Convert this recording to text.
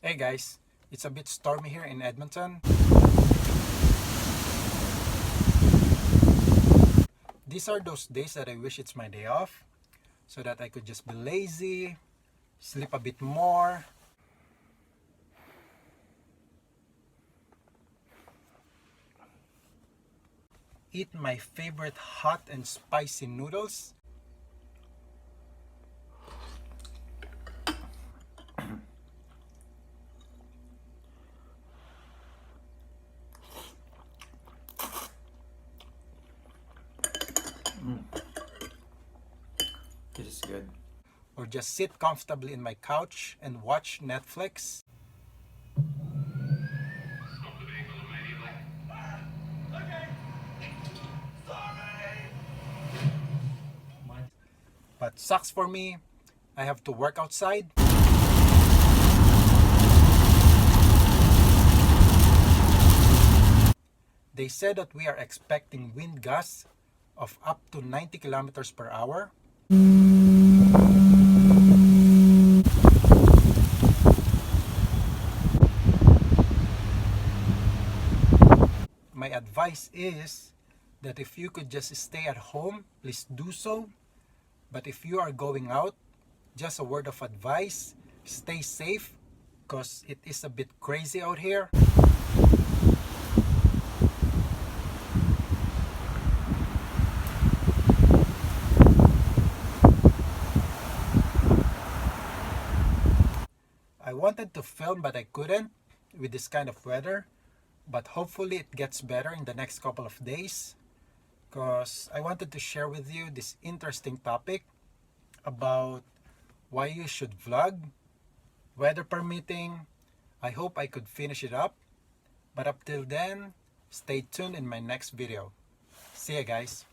Hey guys, it's a bit stormy here in Edmonton. These are those days that I wish it's my day off so that I could just be lazy, sleep a bit more, eat my favorite hot and spicy noodles, This is good. or just sit comfortably in my couch and watch Netflix. But sucks for me, I have to work outside. They said that we are expecting wind gusts of up to 90 kilometers per hour. My advice is that if you could just stay at home, please do so. But if you are going out, just a word of advice, stay safe because it is a bit crazy out here. I wanted to film but I couldn't with this kind of weather, but hopefully it gets better in the next couple of days because I wanted to share with you this interesting topic about why you should vlog, weather permitting. I hope I could finish it up, but up till then, stay tuned in my next video. See ya guys!